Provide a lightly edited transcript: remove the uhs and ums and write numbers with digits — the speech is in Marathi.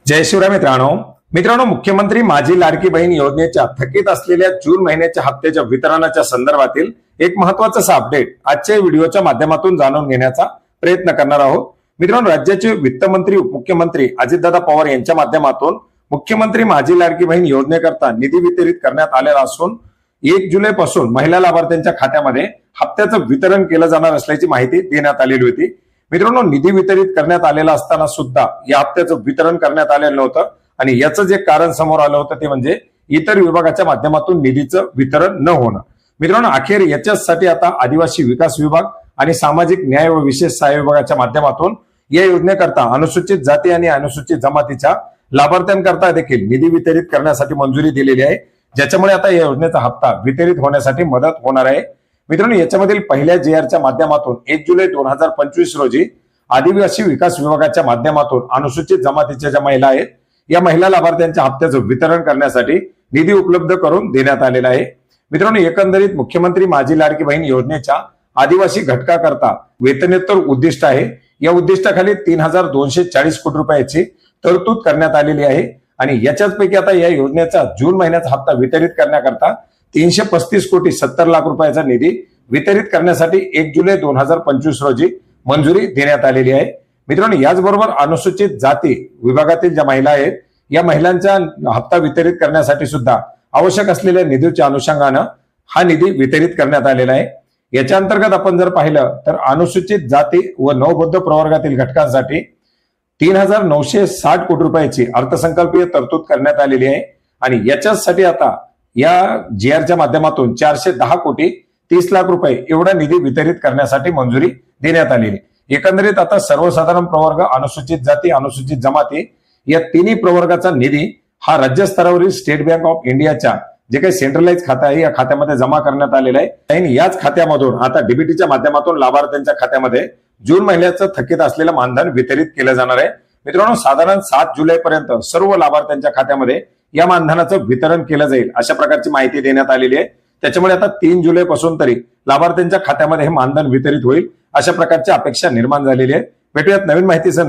जय शिवराय मित्रांनो, मुख्यमंत्री माझी लाडकी बहीण योजनेच्या थकीत असलेल्या जून महिन्याच्या हप्त्याच्या वितरणाच्या संदर्भातील एक महत्त्वाचा अपडेट आजच्या व्हिडिओच्या माध्यमातून जाणून घेण्याचा प्रयत्न करणार आहोत। मित्रांनो, राज्याचे वित्तमंत्री उपमुख्यमंत्री अजितदादा पवार यांच्या माध्यमातून मुख्यमंत्री माझी लाडकी बहीण योजनेकरता निधी वितरित करण्यात आलेला असून 1 जुलै पासून महिला लाभार्थ्यांच्या खात्यामध्ये हप्त्याचं वितरण केलं जाणार असल्याची माहिती देण्यात आलेली होती। मित्रांनो, निधी वितरित करण्यात आलेला असताना सुद्धा या हप्त्याचं वितरण करण्यात आलेलं नव्हतं आणि याचं जे कारण समोर आलं होतं ते म्हणजे इतर विभागाच्या माध्यमातून निधीचं वितरण न होणं। मित्रांनो, अखेर याच्यासाठी आता आदिवासी विकास विभाग आणि सामाजिक न्याय व विशेष सहाय्य विभागाच्या माध्यमातून या योजनेकरता अनुसूचित जाती आणि अनुसूचित जमातीच्या लाभार्थ्यांकरता देखील निधी वितरित करण्यासाठी मंजुरी दिलेली आहे, ज्याच्यामुळे आता या योजनेचा हप्ता वितरित होण्यासाठी मदत होणार आहे। मित्रांनो, याच्यामधील पहिल्या जीआरच्या माध्यमातून 1 जुलै 2025 रोजी आदिवासी विकास विभागाच्या माध्यमातून अनुसूचित जमातीच्या ज्या महिला आहेत या महिला लाभार्थ्यांच्या हप्त्याचं वितरण करण्यासाठी निधी उपलब्ध करून देण्यात आलेला आहे। मित्रांनो, एकंदरीत मुख्यमंत्री माझी लाडकी बहीण योजनेच्या आदिवासी घटकाकरता वेतनोत्तर उद्दिष्ट आहे। या उद्दिष्टाखाली 3240 कोटी रुपयाची तरतूद करण्यात आलेली आहे आणि याच्याच पैकी आता या योजनेचा जून महिन्याचा हप्ता वितरित करण्याकरता 335 कोटी 70 लाख रुपयाचा निधी वितरित करण्यासाठी 1 जुलै 2025 रोजी मंजुरी देण्यात आलेली आहे। मित्रांनो, याचबरोबर अनुसूचित जाती विभागातील ज्या महिला आहेत या महिलांचा हप्ता वितरित करण्यासाठी सुद्धा आवश्यक असलेल्या निधीच्या अनुषंगानं हा निधी वितरित करण्यात आलेला आहे। याच्या अंतर्गत आपण जर पाहिलं तर अनुसूचित जाती व नवबौद्ध प्रवर्गातील घटकांसाठी 3960 कोटी रुपयाची अर्थसंकल्पीय तरतूद करण्यात आलेली आहे आणि याच्यासाठी आता या जीआरच्या माध्यमातून 410 कोटी 30 लाख रुपये एवढा निधी वितरित करण्यासाठी मंजुरी देण्यात आलेली। एकंदरीत आता सर्वसाधारण प्रवर्ग, अनुसूचित जाती, अनुसूचित जमाती या तिन्ही प्रवर्गाचा निधी हा राज्य स्तरावरील स्टेट बँक ऑफ इंडियाच्या जे काही सेंट्रलाइज खातं आहे या खात्यामध्ये जमा करण्यात आलेला आहे आणि याच खात्यामधून आता डीबीटीच्या माध्यमातून लाभार्थ्यांच्या खात्यामध्ये जून महिन्याचं थकीत असलेलं मानधन वितरित केलं जाणार आहे। मित्रांनो, साधारण 7 जुलै पर्यंत सर्व लाभार्थ्यांच्या खात्यामध्ये या मानधनाचं वितरण केलं जाईल अशा प्रकारची माहिती देण्यात आलेली आहे। त्याच्यामुळे आता 3 जुलै पासून तरी लाभार्थ्यांच्या खात्यामध्ये हे मानधन वितरित होईल अशा प्रकारची अपेक्षा निर्माण झालेली आहे। भेटूयात नवीन माहितीसह।